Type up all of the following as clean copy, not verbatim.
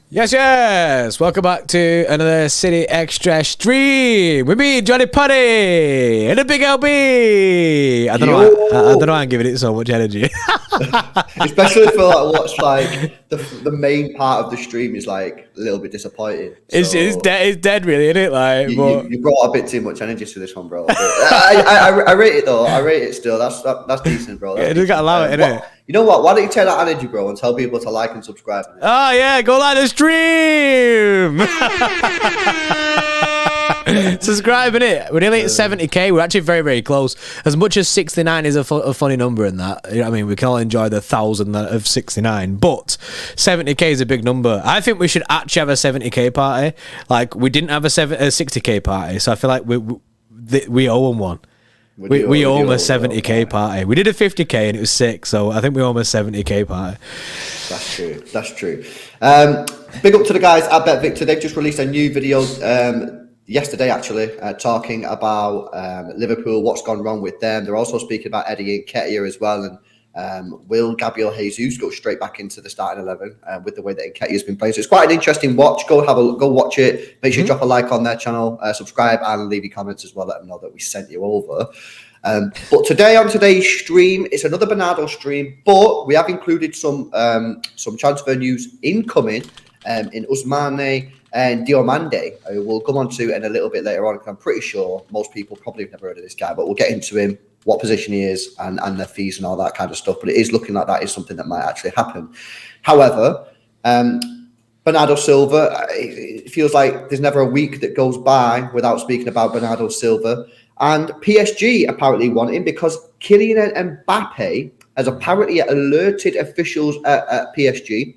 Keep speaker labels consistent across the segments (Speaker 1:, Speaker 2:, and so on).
Speaker 1: Yes. Welcome back to another City Extra stream with me, Johnny Putty, and the Big LB. I don't know why I'm giving it so much energy.
Speaker 2: Especially for what's the main part of the stream is a little bit disappointing. So
Speaker 1: It's dead, really, isn't it?
Speaker 2: You brought a bit too much energy to this one, bro. I rate it though. I rate it still. That's decent, bro.
Speaker 1: You just gotta allow it, innit?
Speaker 2: You know what? Why don't you take that energy, bro, and tell people to like and subscribe?
Speaker 1: Oh yeah, go like the stream. Subscribe, innit? We're nearly at 70k. We're actually very, very close. As much as 69 is a funny number in that, you know what I mean, we can all enjoy the 1,000 of 69, but 70k is a big number. I think we should actually have a 70k party. We didn't have a 60k party, so I feel like we owe them one. We owe them a 70k party. We did a 50k and it was sick, so I think we owe them a 70k party.
Speaker 2: That's true. Big up to the guys at Bet Victor. They've just released a new video yesterday, actually, talking about Liverpool, what's gone wrong with them. They're also speaking about Eddie Nketiah as well, and will Gabriel Jesus go straight back into the starting 11 with the way that Nketiah's been playing? So it's quite an interesting watch. Go watch it. Make sure you drop a like on their channel, subscribe, and leave your comments as well. Let them know that we sent you over. But today on today's stream, it's another Bernardo stream, but we have included some transfer news incoming in Ousmane and Diomande, who we'll come on to in a little bit later on, because I'm pretty sure most people probably have never heard of this guy, but we'll get into him, what position he is, and their fees and all that kind of stuff. But it is looking like that is something that might actually happen. However, Bernardo Silva, it feels like there's never a week that goes by without speaking about Bernardo Silva. And PSG apparently want him because Kylian Mbappe has apparently alerted officials at PSG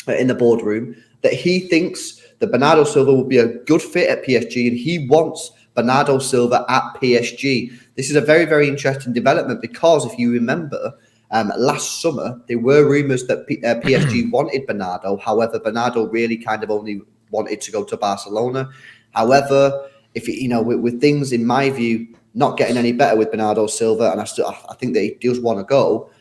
Speaker 2: in the boardroom that he thinks that Bernardo Silva will be a good fit at PSG, and he wants Bernardo Silva at PSG. This is a very, very interesting development because if you remember, last summer, there were rumours that PSG wanted Bernardo. However, Bernardo really kind of only wanted to go to Barcelona. However, with things, in my view, not getting any better with Bernardo Silva, and I think that he does want to go,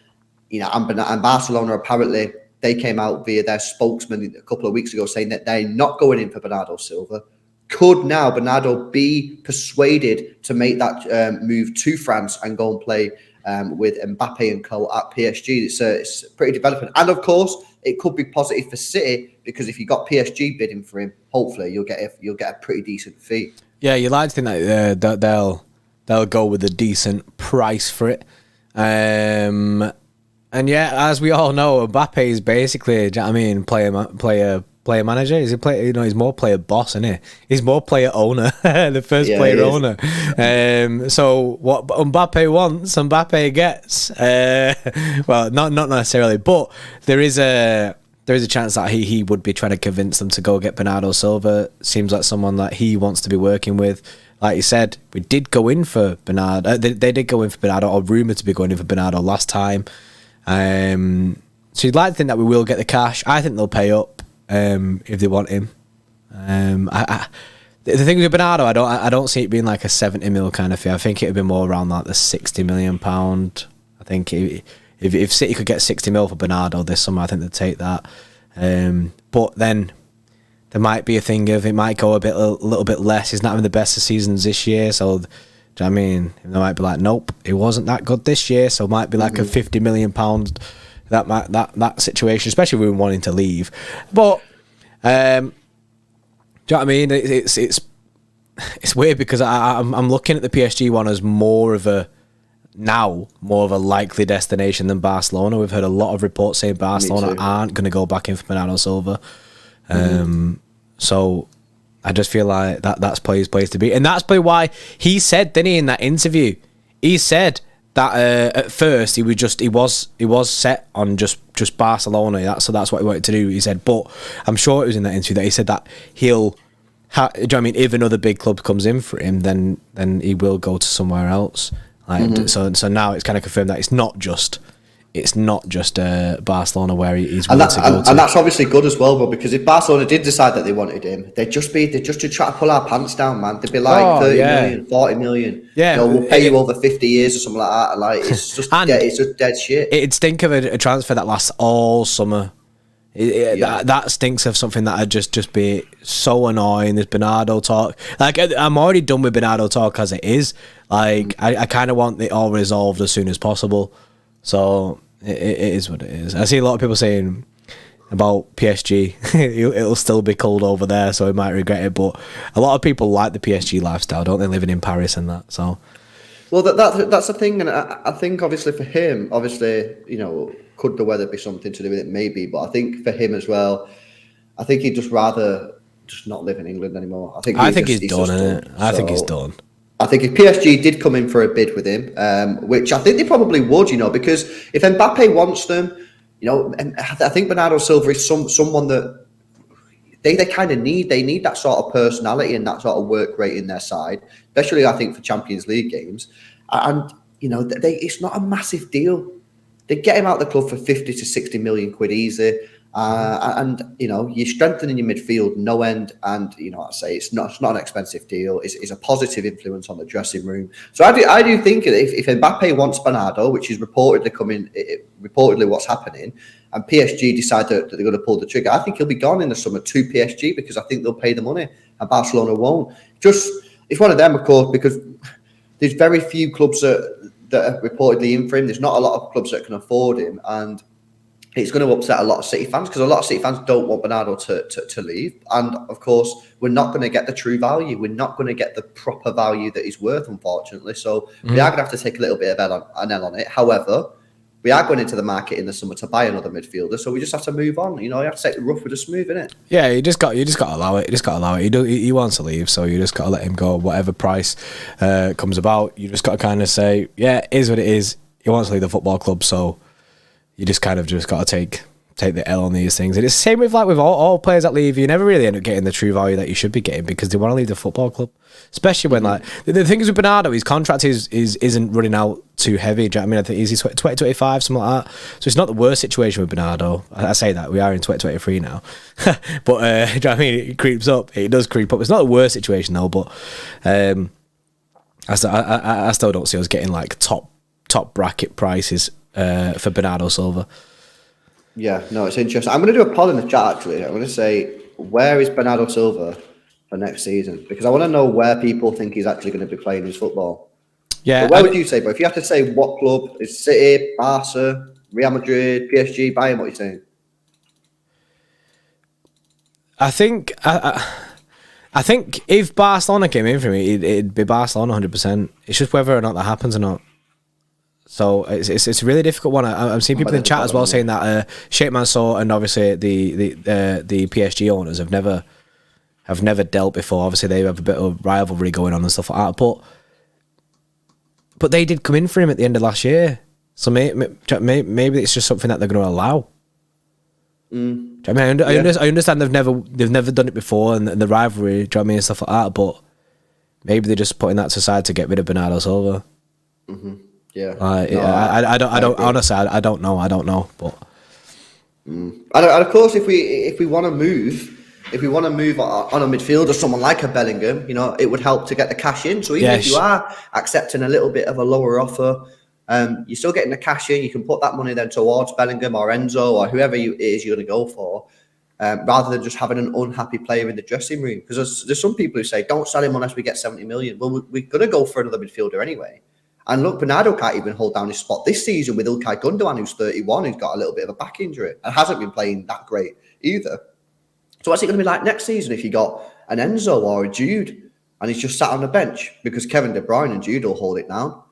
Speaker 2: and Barcelona apparently, they came out via their spokesman a couple of weeks ago saying that they're not going in for Bernardo Silva. Could now Bernardo be persuaded to make that move to France and go and play with Mbappe and co at PSG? It's pretty developing. And of course, it could be positive for City, because if you got PSG bidding for him, hopefully you'll get a pretty decent fee. Yeah,
Speaker 1: you like to think that they'll go with a decent price for it. And yeah, as we all know, Mbappe is basically, player manager. He's he's more player boss, isn't he? He's more player owner, the first player owner. So what Mbappe wants, Mbappe gets. Well, not necessarily, but there is a chance that he would be trying to convince them to go get Bernardo Silva. Seems like someone that he wants to be working with. Like you said, we did go in for Bernardo. They did go in for Bernardo, or rumoured to be going in for Bernardo last time. So you'd like to think that we will get the cash. I think they'll pay up if they want him. The thing with Bernardo, I don't see it being like a 70 mil kind of fee. I think it would be more around like the £60 million. I think if City could get 60 mil for Bernardo this summer, I think they'd take that. But then there might be a thing of it might go a little bit less. He's not having the best of seasons this year, so. Do you know what I mean? They might be like, nope, it wasn't that good this year, so it might be like a £50 million that situation, especially if we were wanting to leave. But do you know what I mean? It's weird because I'm looking at the PSG one as more of a likely destination than Barcelona. We've heard a lot of reports saying Barcelona aren't going to go back in for Bernardo Silva. So I just feel like that's his place to be. And that's probably why he said, didn't he, in that interview, he said that at first he was set on just Barcelona. So that's what he wanted to do, he said. But I'm sure it was in that interview that he said that do you know what I mean, if another big club comes in for him, then he will go to somewhere else. So now it's kind of confirmed that it's not just it's not just Barcelona where he's
Speaker 2: And,
Speaker 1: willing to go to.
Speaker 2: and that's obviously good as well, bro, because if Barcelona did decide that they wanted him, they'd just to try to pull our pants down, man. They'd be like 30 million, 40 million.
Speaker 1: Yeah,
Speaker 2: we'll pay you over 50 years or something like that. And like it's just it's just dead shit.
Speaker 1: It'd stink of a transfer that lasts all summer. That stinks of something that would just be so annoying. There's Bernardo talk. Like, I'm already done with Bernardo talk as it is. Like, I kind of want it all resolved as soon as possible. So it is what it is. I see a lot of people saying about PSG, it'll still be cold over there, so he might regret it. But a lot of people like the PSG lifestyle, don't they? Living in Paris and that. So,
Speaker 2: well, that's the thing, and I think obviously for him, could the weather be something to do with it? Maybe, but I think for him as well, I think he'd just rather just not live in England anymore. I think he's done, isn't it?
Speaker 1: I think he's done.
Speaker 2: I think if PSG did come in for a bid with him, which I think they probably would, because if Mbappe wants them, I think Bernardo Silva is someone that they kind of need. They need that sort of personality and that sort of work rate in their side, especially I think for Champions League games. And it's not a massive deal. They get him out of the club for 50 to 60 million quid easy. And you're strengthening your midfield no end, and I'd say it's not an expensive deal. It's a positive influence on the dressing room. So I do think if Mbappe wants Bernardo, which is reportedly what's happening, and PSG decide that they're going to pull the trigger, I think he'll be gone in the summer to PSG, because I think they'll pay the money and Barcelona won't. It's one of them, of course, because there's very few clubs that are reportedly in for him. There's not a lot of clubs that can afford him, and it's going to upset a lot of City fans, because a lot of City fans don't want Bernardo to leave. And, of course, we're not going to get the true value. We're not going to get the proper value that he's worth, unfortunately. So we are going to have to take a little bit of an L on it. However, we are going into the market in the summer to buy another midfielder, so we just have to move on. You have to take the rough with the smooth, innit?
Speaker 1: Yeah, you just got to allow it. You just got to allow it. He wants to leave, so you just got to let him go. Whatever price comes about, you just got to kind of say, yeah, it is what it is. He wants to leave the football club, so you just kind of just got to take the L on these things. And it's the same with all players that leave. You never really end up getting the true value that you should be getting, because they want to leave the football club. Especially when the thing is with Bernardo, his contract isn't running out too heavy. Do you know what I mean? I think he's 2025, something like that. So it's not the worst situation with Bernardo. I say that we are in 2023 now, but do you know what I mean? It creeps up. It does creep up. It's not the worst situation though, but I still don't see us getting like top bracket prices for Bernardo Silva.
Speaker 2: Yeah, no, it's interesting. I'm going to do a poll in the chat, actually. I'm going to say, where is Bernardo Silva for next season? Because I want to know where people think he's actually going to be playing his football. Yeah. But where would you say, bro? If you have to say what club, is City, Barca, Real Madrid, PSG, Bayern, what are you saying?
Speaker 1: I think if Barcelona came in for me, it'd be Barcelona 100%. It's just whether or not that happens or not. So it's a really difficult one. I'm seeing people in chat as well saying that Sheikh Mansour and obviously the PSG owners have never dealt before. Obviously they have a bit of rivalry going on and stuff like that. But they did come in for him at the end of last year. So maybe it's just something that they're going to allow. I mean, I understand they've never done it before, and the rivalry, do you know what I mean, and stuff like that. But maybe they're just putting that to side to get rid of Bernardo Silva.
Speaker 2: Yeah.
Speaker 1: I don't honestly. I don't know. But
Speaker 2: and of course, if we want to move. If we want to move on a midfielder, someone like a Bellingham, it would help to get the cash in. So even if you are accepting a little bit of a lower offer, you're still getting the cash in. You can put that money then towards Bellingham or Enzo or whoever it is you're going to go for, rather than just having an unhappy player in the dressing room. Because there's some people who say, don't sell him unless we get 70 million. Well, we're going to go for another midfielder anyway. And look, Bernardo can't even hold down his spot this season with Ilkay Gundogan, who's 31, who's got a little bit of a back injury and hasn't been playing that great either. So what's it going to be like next season if you got an Enzo or a Jude and he's just sat on the bench because Kevin De Bruyne and Jude will hold it down? You know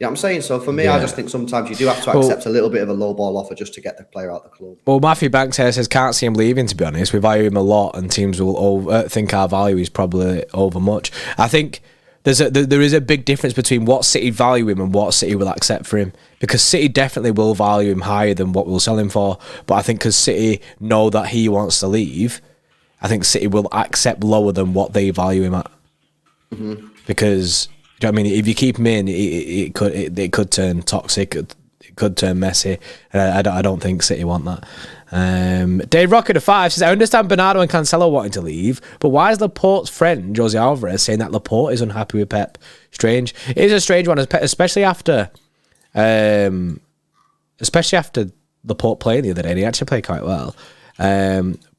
Speaker 2: what I'm saying? So for me, I just think sometimes you do have to accept a little bit of a low ball offer just to get the player out of the club.
Speaker 1: Well, Matthew Banks here says, can't see him leaving, to be honest. We value him a lot and teams will think our value is probably over much. I think there is a big difference between what City value him and what City will accept for him, because City definitely will value him higher than what we'll sell him for. But I think because City know that he wants to leave, I think City will accept lower than what they value him at. Because, do you know what I mean? If you keep him in, it could turn toxic. It could turn messy. I don't think City want that. Dave Rocket of 5 says, I understand Bernardo and Cancelo wanting to leave, but why is Laporte's friend Jose Alvarez saying that Laporte is unhappy with Pep? Strange. It is a strange one, especially after Laporte playing the other day. And he actually played quite well.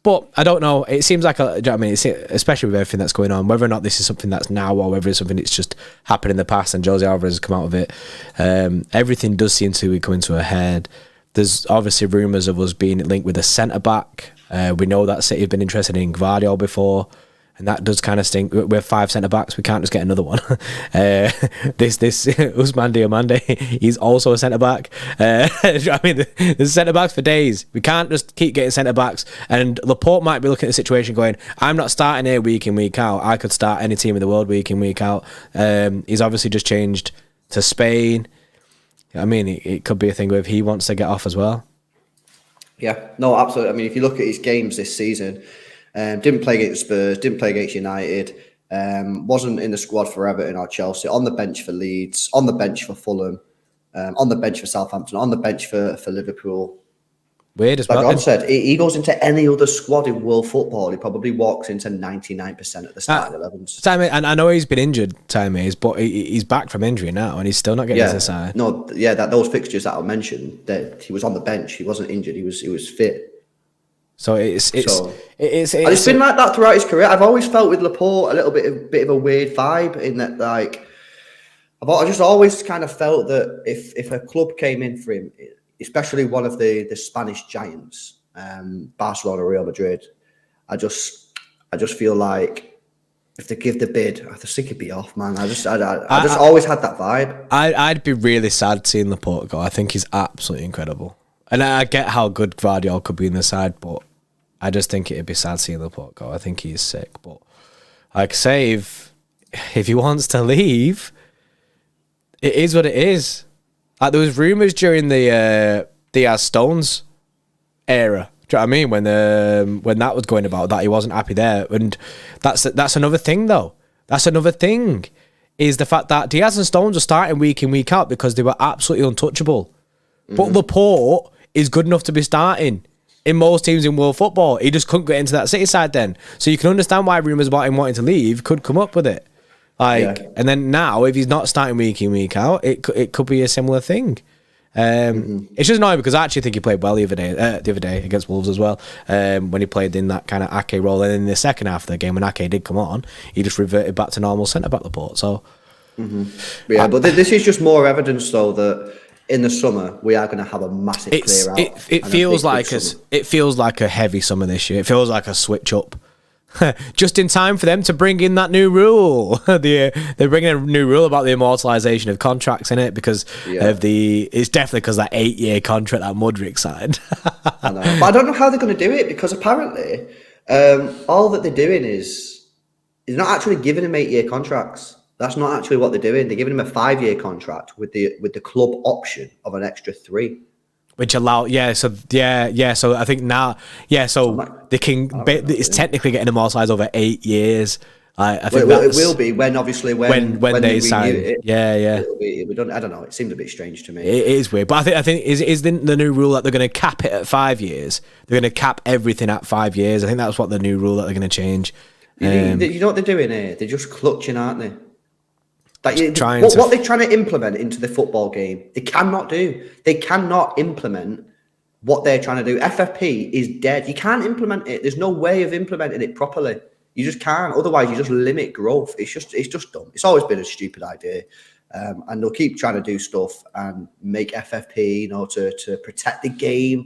Speaker 1: But I don't know. It seems like, especially with everything that's going on, whether or not this is something that's now or whether it's something that's just happened in the past and Jose Alvarez has come out of it. Everything does seem to be coming to a head. There's obviously rumours of us being linked with a centre-back. We know that City have been interested in Gvardiol before, and that does kind of stink. We're 5 centre-backs. We can't just get another one. This Ousmane Diomande, he's also a centre-back. There's centre-backs for days. We can't just keep getting centre-backs. And Laporte might be looking at the situation going, I'm not starting here week in, week out. I could start any team in the world week in, week out. He's obviously just changed to Spain. It could be a thing where if he wants to get off as well.
Speaker 2: Yeah, no, absolutely. If you look at his games this season, didn't play against Spurs, didn't play against United, wasn't in the squad for Everton or Chelsea, on the bench for Leeds, on the bench for Fulham, on the bench for Southampton, on the bench for Liverpool.
Speaker 1: Weird as well.
Speaker 2: Like God said, he goes into any other squad in world football, he probably walks into 99% of the starting 11s.
Speaker 1: And I know he's been injured, but he's back from injury now, and he's still not getting into the side.
Speaker 2: No, those fixtures that I mentioned, that he was on the bench, he wasn't injured, he was fit.
Speaker 1: So it's
Speaker 2: been like that throughout his career. I've always felt with Laporte a little bit of a weird vibe in that, like, I just always kind of felt that if a club came in for him, especially one of the Spanish giants, Barcelona, Real Madrid, I just feel like if they give the bid, I just think he'd be off, man. I just always had that vibe.
Speaker 1: I'd be really sad seeing Laporte go. I think he's absolutely incredible. And I get how good Gvardiol could be in the side, but I just think it'd be sad seeing Laporte go. I think he's sick. But like I say, if he wants to leave, it is what it is. Like there was rumours during the Diaz Stones era. Do you know what I mean? When that was going about, that he wasn't happy there. And that's another thing though. That's another thing. Is the fact that Diaz and Stones are starting week in, week out because they were absolutely untouchable. Mm-hmm. But Laporte is good enough to be starting in most teams in world football. He just couldn't get into that City side then. So you can understand why rumours about him wanting to leave could come up with it. And then now, if he's not starting week in, week out, it could be a similar thing. It's just annoying because I actually think he played well the other day against Wolves as well, when he played in that kind of Ake role. And in the second half of the game, when Ake did come on, he just reverted back to normal centre-back Laporte. So,
Speaker 2: but this is just more evidence, though, that in the summer we are going to have a massive clear out.
Speaker 1: It feels like a heavy summer this year. It feels like a switch up. Just in time for them to bring in that new rule. They're bringing a new rule about the immortalisation of contracts in it because of it's definitely because that 8-year contract that Mudryk signed.
Speaker 2: I know. But I don't know how they're going to do it because apparently all that they're doing is not actually giving him 8-year contracts. That's not actually what they're doing. They're giving him a 5-year contract with the club option of an extra 3.
Speaker 1: Which allow, so I think now, they can, it's technically getting immortalised over 8 years. I think
Speaker 2: it will be when they
Speaker 1: sign
Speaker 2: it.
Speaker 1: It'll
Speaker 2: be done. I don't know. It seemed a bit strange to me.
Speaker 1: It is weird, but I think is the new rule that they're going to cap it at 5 years. They're going to cap everything at 5 years. I think that's what the new rule that they're going to change.
Speaker 2: You know what they're doing here? They're just clutching, aren't they? What they're trying to implement into the football game, they cannot do. They cannot implement what they're trying to do. FFP is dead. You can't implement it. There's no way of implementing it properly. You just can't. Otherwise, you just limit growth. It's just dumb. It's always been a stupid idea. And they'll keep trying to do stuff and make FFP, to protect the game.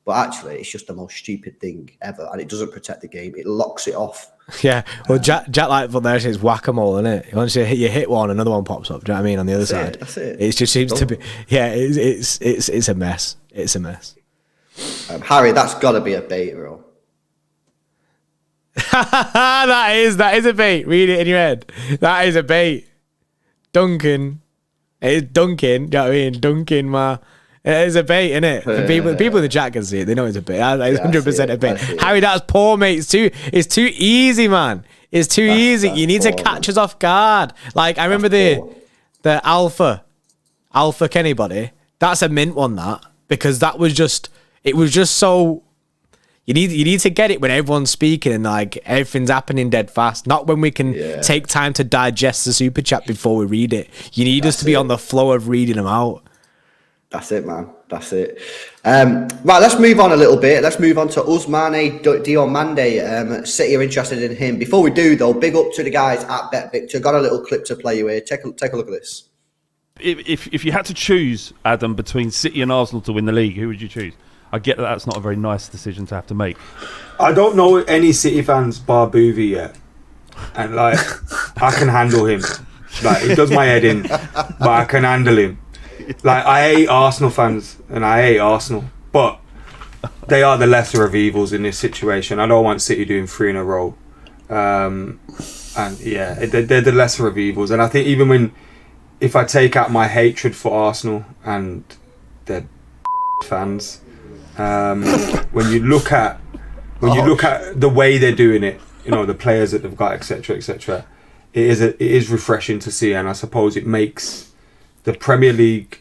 Speaker 2: But actually, it's just the most stupid thing ever. And it doesn't protect the game. It locks it off.
Speaker 1: Yeah, well, Jack Lightfoot there says whack-a-mole, isn't it? Once you hit one, another one pops up. Do you know what I mean? On the other side,
Speaker 2: that's it.
Speaker 1: It just seems to be. Yeah, it's a mess. It's a mess.
Speaker 2: Harry, that's got to be a bait, bro.
Speaker 1: that is a bait. Read it in your head. That is a bait. Duncan. It is Duncan. Do you know what I mean? Duncan, ma. It is a bait, isn't it? For people in the chat can see it. They know it's a bait. It's 100% a bait. Harry, that's poor, mate. It's too easy, man. It's too easy. You need to catch us off guard. Like I remember the Alpha Kenny body. That's a mint one, that, because that was just, it was just so, you need to get it when everyone's speaking and like everything's happening dead fast, not when we can take time to digest the super chat before we read it. You need us to be on the flow of reading them out.
Speaker 2: That's it, man. That's it. Right, let's move on a little bit. Let's move on to Ousmane Diomande. City are interested in him. Before we do, though, big up to the guys at BetVictor. Got a little clip to play you here. Take a look at this.
Speaker 3: If you had to choose, Adam, between City and Arsenal to win the league, who would you choose? I get that that's not a very nice decision to have to make.
Speaker 4: I don't know any City fans bar Boovy yet. And, like, I can handle him. Like, he does my head in, but I can handle him. Like, I hate Arsenal fans and I hate Arsenal, but they are the lesser of evils in this situation. I don't want City doing 3 in a row. And yeah, they're the lesser of evils. And I think even if I take out my hatred for Arsenal and their fans, when you look at the way they're doing it, you know, the players that they've got, etc., etc., it is refreshing to see, and I suppose it makes the Premier League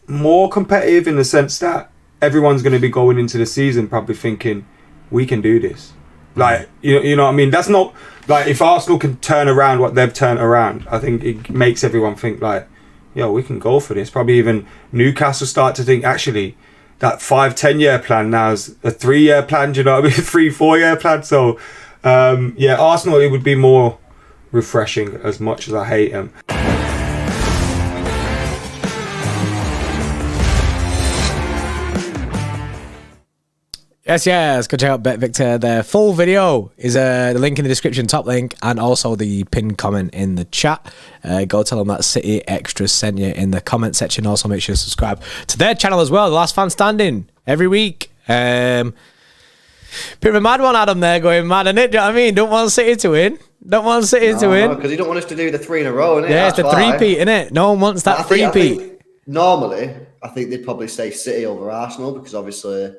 Speaker 4: more competitive in the sense that everyone's going to be going into the season probably thinking we can do this. Like, you know what I mean? That's not like, if Arsenal can turn around what they've turned around, I think it makes everyone think like, yo, we can go for this. Probably even Newcastle start to think, actually, that 5-10 year plan now is a 3-year plan, do you know what I mean? 3-4 year plan. So yeah, Arsenal, it would be more refreshing, as much as I hate them.
Speaker 1: Yes, go check out BetVictor. Their full video is the link in the description, top link, and also the pinned comment in the chat. Go tell them that City Extras sent you in the comment section. Also, make sure to subscribe to their channel as well, The Last Fan Standing, every week. Bit of a mad one, Adam, there, going mad, innit? Do you know what I mean? Don't want City to win. Don't want City to win.
Speaker 2: Because you don't want us to do the 3 in a row, innit?
Speaker 1: Yeah, it's the three-peat, innit? No one wants that three-peat.
Speaker 2: Normally, I think they'd probably say City over Arsenal, because obviously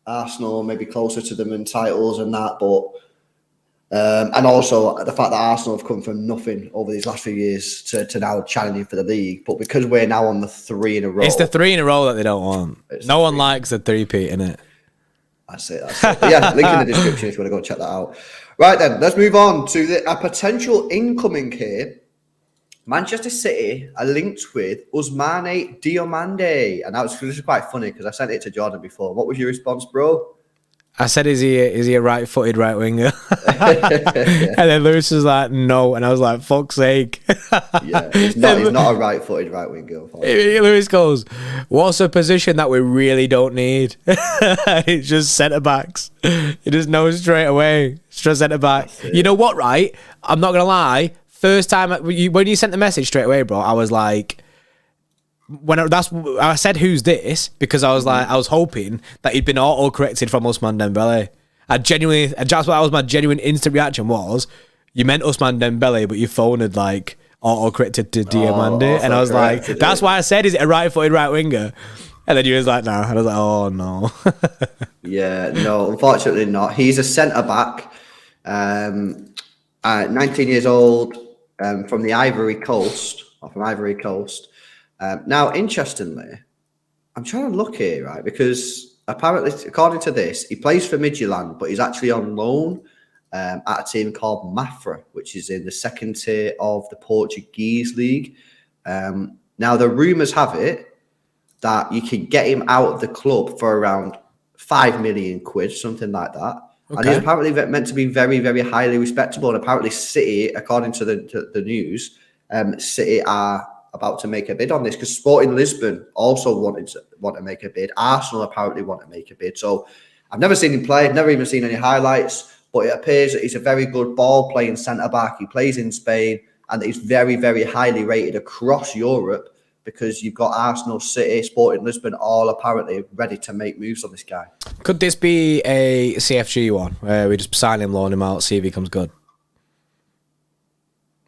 Speaker 2: Arsenal may be closer to them in titles and that, but and also the fact that Arsenal have come from nothing over these last few years to now challenging for the league. But because we're now on the 3 in a row,
Speaker 1: it's the 3 in a row that they don't want. No one likes the three-peat, innit?
Speaker 2: That's it. But yeah, link in the description if you want to go check that out. Right then, let's move on to a potential incoming here. Manchester City are linked with Ousmane Diomande, and this is quite funny because I sent it to Jordan before. What was your response, bro?
Speaker 1: I said, is he a right-footed right winger? And then Lewis was like, no, and I was like, fuck's sake.
Speaker 2: Yeah, he's not a right-footed right winger.
Speaker 1: Lewis goes, what's a position that we really don't need? It's just centre backs. He just knows straight away. Straight centre back. You know what? Right? I'm not gonna lie. First time when you sent the message straight away, bro, I was like, I said, who's this? Because I was like, I was hoping that he'd been auto-corrected from Ousmane Dembele. That's what my genuine instant reaction was. You meant Ousmane Dembele, but your phone had like auto-corrected to Diomande, and I was like, that's why I said, is it a right-footed right winger? And then you was like, no. And I was like, oh no.
Speaker 2: Yeah, no, unfortunately not. He's a centre back, 19 years old, from the Ivory Coast. Now, interestingly, I'm trying to look here, right? Because apparently, according to this, he plays for Midtjylland, but he's actually on loan at a team called Mafra, which is in the second tier of the Portuguese league. Now, the rumours have it that you can get him out of the club for around 5 million quid, something like that. Okay. And he's apparently meant to be very, very highly respectable. And apparently City, according to the news, City are about to make a bid on this, because Sporting Lisbon also want to make a bid. Arsenal apparently want to make a bid. So I've never seen him play. I've never even seen any highlights. But it appears that he's a very good ball-playing centre-back. He plays in Spain, and he's very, very highly rated across Europe, because you've got Arsenal, City, Sporting Lisbon, all apparently ready to make moves on this guy.
Speaker 1: Could this be a CFG one, where we just sign him, loan him out, see if he comes good?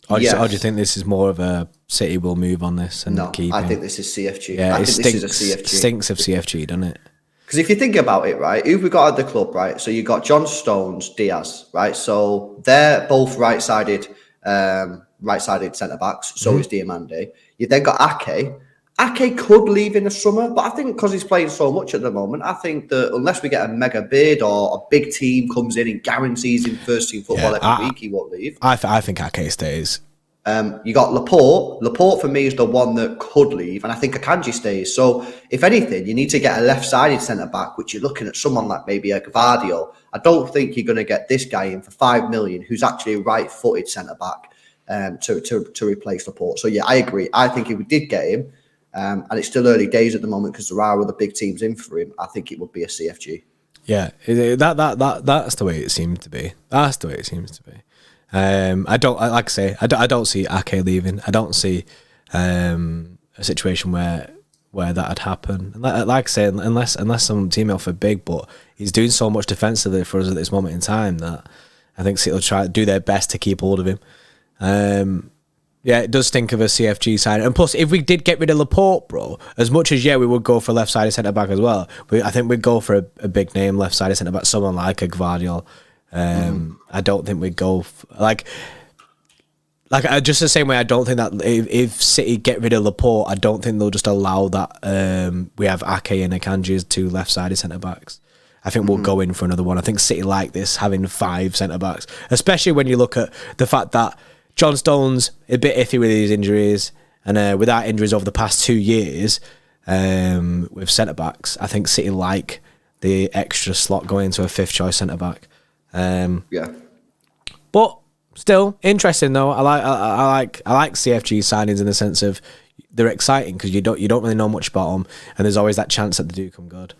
Speaker 1: Or do you think this is more of a City will move on this and keep him?
Speaker 2: I think this is CFG.
Speaker 1: Yeah,
Speaker 2: this is a CFG.
Speaker 1: Stinks of CFG, doesn't it?
Speaker 2: Because if you think about it, right, who we got at the club, right? So you got John Stones, Diaz, right? So they're both right-sided centre-backs. So is Diomande. You then got Ake, Ake could leave in the summer, but I think because he's playing so much at the moment, I think that unless we get a mega bid or a big team comes in and guarantees him first team football every week, he won't leave.
Speaker 1: I think Ake stays.
Speaker 2: You got Laporte. Laporte for me is the one that could leave, and I think Akanji stays. So if anything, you need to get a left-sided centre back, which you're looking at someone like maybe a Gvardiol. I don't think you're going to get this guy in for $5 million, who's actually a right-footed centre back, to replace Laporte. So yeah, I agree. I think if we did get him. And it's still early days at the moment because there are other big teams in for him. I think it would be a CFG.
Speaker 1: Yeah, that's the way it seems to be. That's the way it seems to be. I don't see Ake leaving. I don't see a situation where that'd happen. Like I say, unless some team offer big, but he's doing so much defensively for us at this moment in time that I think City will try to do their best to keep hold of him. Yeah, it does stink of a CFG side. And plus, if we did get rid of Laporte, bro, as much as, we would go for a left-sided centre-back as well, I think we'd go for a big name left-sided centre-back, someone like a Gvardiol. I don't think we'd go... just the same way, I don't think that if City get rid of Laporte, I don't think they'll just allow that we have Ake and Akanji as two left-sided centre-backs. I think we'll go in for another one. I think City like this, having 5 centre-backs, especially when you look at the fact that John Stone's a bit iffy with his injuries, and without injuries over the past 2 years, with centre-backs, I think City like the extra slot going to a 5th choice centre-back. But still interesting though. I like CFG signings in the sense of they're exciting because you don't really know much about them, and there's always that chance that they do come good.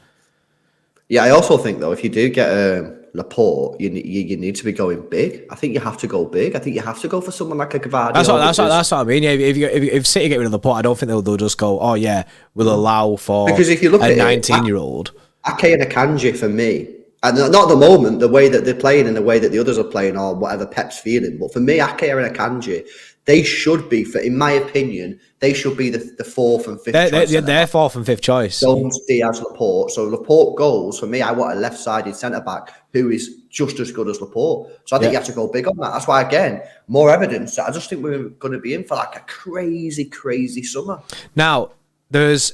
Speaker 2: Yeah, I also think though if you do get Laporte, you need to be going big. I think you have to go big. I think you have to go for someone like a Gvardiol.
Speaker 1: That's what I mean. Yeah, if City get rid of Laporte, I don't think they'll just go, oh yeah, we'll allow for
Speaker 2: because if you look
Speaker 1: a
Speaker 2: at
Speaker 1: 19-year-old.
Speaker 2: Ake and Akanji for me, and not at the moment, the way that they're playing and the way that the others are playing or whatever Pep's feeling, but for me, Ake and Akanji, they should be, in my opinion, they should be the 4th and 5th choice.
Speaker 1: They're 4th and 5th choice.
Speaker 2: Stones, Diaz, Laporte. So Laporte goes, for me, I want a left-sided centre-back who is just as good as Laporte. So I think you have to go big on that. That's why, again, more evidence. I just think we're going to be in for like a crazy, crazy summer.
Speaker 1: Now, there's...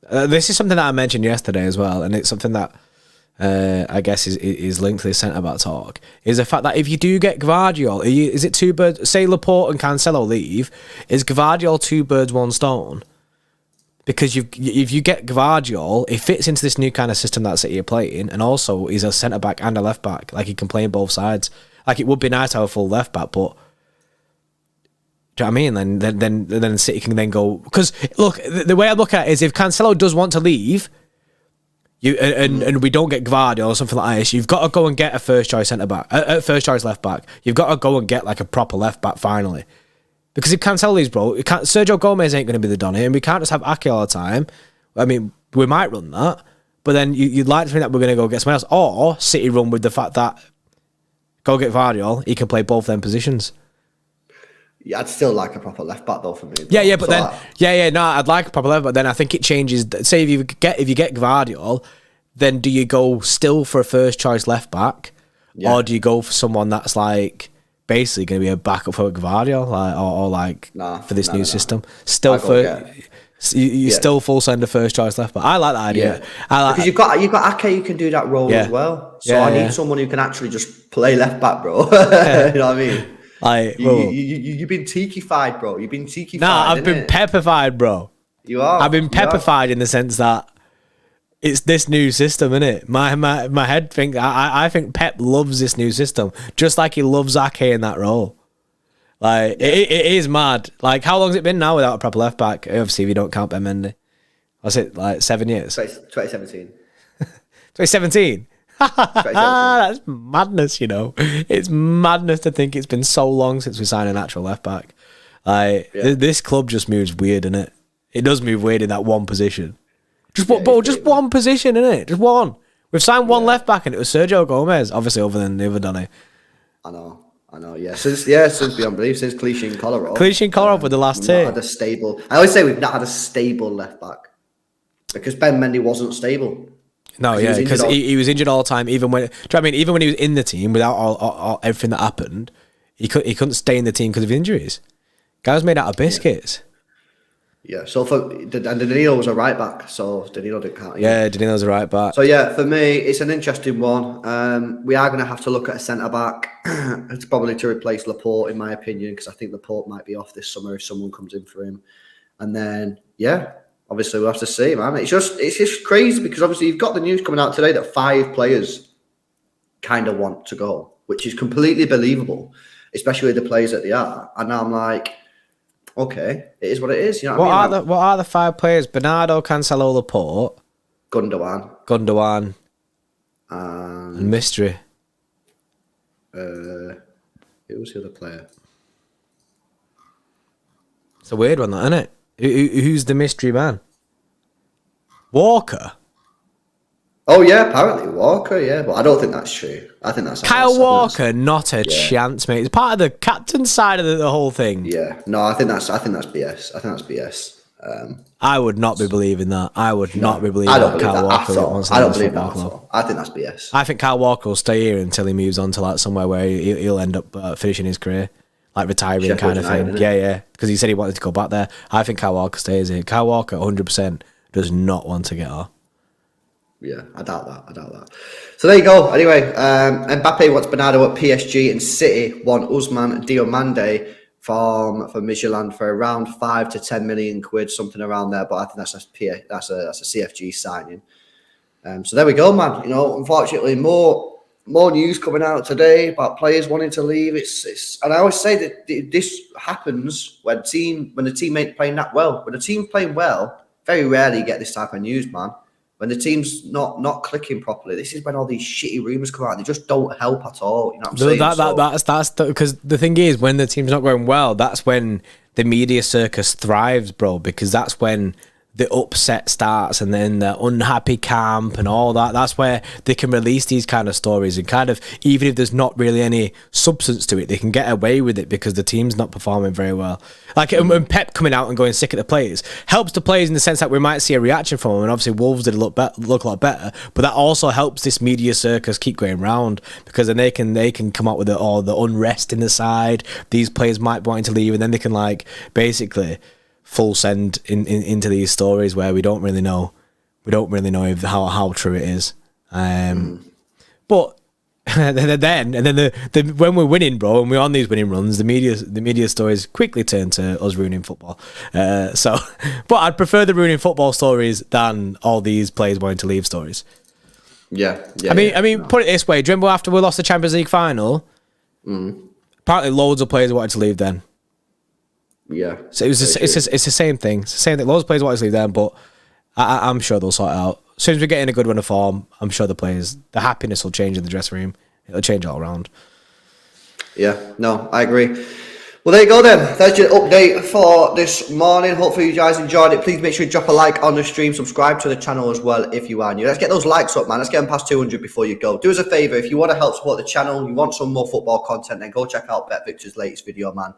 Speaker 1: this is something that I mentioned yesterday as well, and it's something that I guess is linked to the centre-back talk, is the fact that if you do get Gvardiol, is it 2 birds? Say Laporte and Cancelo leave, is Gvardiol 2 birds, 1 stone? Because if you get Gvardiol, it fits into this new kind of system that City are playing, and also he's a centre-back and a left-back. Like, he can play on both sides. Like, it would be nice to have a full left-back, but... Do you know what I mean? Then City can then go... Because, look, the way I look at it is if Cancelo does want to leave... And we don't get Gvardiol or something like this, you've got to go and get a first choice centre back, a first choice left back. You've got to go and get like a proper left back finally, because if Cancelo leaves, bro, Sergio Gomez ain't going to be the Donny, and we can't just have Ake all the time. I mean, we might run that, but then you'd like to think that we're going to go get someone else, or City run with the fact that go get Gvardiol, he can play both them positions.
Speaker 2: Yeah, I'd still like a proper left back though for me.
Speaker 1: Yeah, but then I'd like a proper left, but then I think it changes. Say if you get Gvardiol, then do you go still for a first choice left back, or do you go for someone that's like basically going to be a backup for Gvardiol, for this new system? Still still full send a first choice left back. I like that idea.
Speaker 2: Yeah. Because you've got Ake who can do that role as well. So I need someone who can actually just play left back, bro. You know what I mean? You've been tiki-fied, bro. You've been tiki-fied.
Speaker 1: Nah, I've been peppified, bro.
Speaker 2: You are.
Speaker 1: I've been peppified in the sense that it's this new system, innit? My head think I think Pep loves this new system, just like he loves Ake in that role. Like it is mad. Like how long's it been now without a proper left back? Obviously, if you don't count Ben Mendy, was it like 7 years?
Speaker 2: 2017.
Speaker 1: 2017. That's madness, you know. It's madness to think it's been so long since we signed an actual left back. This club just moves weird, innit? It does move weird in that one position. Just one position, innit? Just one. We've signed one left back, and it was Sergio Gomez, obviously, other than the other Donny.
Speaker 2: I know. Yeah, since beyond belief, since Clichy and Kolarov.
Speaker 1: Clichy and Kolarov were the last two.
Speaker 2: Had a stable. I always say we've not had a stable left back because Ben Mendy wasn't stable.
Speaker 1: No, yeah, because he was injured all the time. Even when, do you know what I mean? Even when he was in the team, without all everything that happened, he couldn't stay in the team because of injuries. Guy was made out of biscuits.
Speaker 2: Yeah, so and Danilo was a right back, so Danilo didn't count.
Speaker 1: Yeah, Danilo's a right back.
Speaker 2: So yeah, for me, it's an interesting one. We are going to have to look at a centre back. It's probably to replace Laporte, in my opinion, because I think Laporte might be off this summer if someone comes in for him. And then obviously we'll have to see, man. It's just crazy because obviously you've got the news coming out today that 5 players kind of want to go, which is completely believable, especially the players that they are. And now I'm like, okay, it is what it is. You know what I mean?
Speaker 1: What are the 5 players? Bernardo, Cancelo, Laporte,
Speaker 2: Gundogan,
Speaker 1: and Mystery.
Speaker 2: Who was the other player?
Speaker 1: It's a weird one, that, isn't it? Who's the mystery man? Walker.
Speaker 2: Oh yeah, apparently Walker. Yeah, but I don't think that's true. I think that's
Speaker 1: Kyle Walker. Not a chance, mate. It's part of the captain's side of the whole thing.
Speaker 2: Yeah, no, I think that's BS. I think that's BS.
Speaker 1: I would not be believing that. I would not be believing
Speaker 2: that
Speaker 1: Kyle Walker wants to
Speaker 2: I don't
Speaker 1: leave
Speaker 2: believe
Speaker 1: the
Speaker 2: that
Speaker 1: football
Speaker 2: at
Speaker 1: club.
Speaker 2: all. I think that's BS.
Speaker 1: I think Kyle Walker will stay here until he moves on to like somewhere where he'll end up finishing his career, like retiring
Speaker 2: Sheffield
Speaker 1: kind of
Speaker 2: United,
Speaker 1: thing.
Speaker 2: innit?
Speaker 1: Yeah, because he said he wanted to go back there. I think Kyle Walker stays here. Kyle Walker 100% does not want to get off.
Speaker 2: Yeah, I doubt that. So there you go. Anyway, Mbappe wants Bernardo at PSG, and City want Ousmane Diomande from Midtjylland for around 5 to 10 million quid, something around there. But I think that's a CFG signing. So there we go, man. You know, unfortunately, more news coming out today about players wanting to leave. And I always say that this happens when the team ain't playing that well. When the team playing well, very rarely you get this type of news, man. When the team's not clicking properly, this is when all these shitty rumours come out. They just don't help at all. You know what I'm saying?
Speaker 1: That's because the thing is, when the team's not going well, that's when the media circus thrives, bro. Because that's when the upset starts and then the unhappy camp and all that. That's where they can release these kind of stories and kind of, even if there's not really any substance to it, they can get away with it because the team's not performing very well. Like, and Pep coming out and going sick at the players helps the players in the sense that we might see a reaction from them. And obviously Wolves did look a lot better, but that also helps this media circus keep going round because then they can come up with all the unrest in the side. These players might be wanting to leave and then they can like basically full send into these stories where we don't really know how true it is. But then when we're winning, bro, and we're on these winning runs, the media stories quickly turn to us ruining football. But I'd prefer the ruining football stories than all these players wanting to leave stories.
Speaker 2: Yeah.
Speaker 1: I mean, put it this way: do you remember after we lost the Champions League final? Apparently, loads of players wanted to leave then.
Speaker 2: Yeah.
Speaker 1: So it's the same thing. It's the same thing. Loads of players want to leave them, but I'm sure they'll sort it out. As soon as we get in a good run of form, I'm sure the happiness will change in the dressing room. It'll change all around.
Speaker 2: Yeah, no, I agree. Well, there you go then. There's your update for this morning. Hopefully you guys enjoyed it. Please make sure you drop a like on the stream. Subscribe to the channel as well if you are new. Let's get those likes up, man. Let's get them past 200 before you go. Do us a favour. If you want to help support the channel, you want some more football content, then go check out Bet Victor's latest video, man,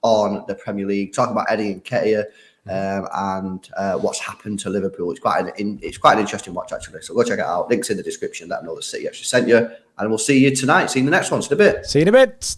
Speaker 2: on the Premier League, talking about Eddie Nketiah and what's happened to Liverpool. It's quite an interesting watch, actually. So go check it out. Links in the description. Let them know the City actually sent you. And we'll see you tonight. See you in the next one. See you in a bit.
Speaker 1: See you in a bit.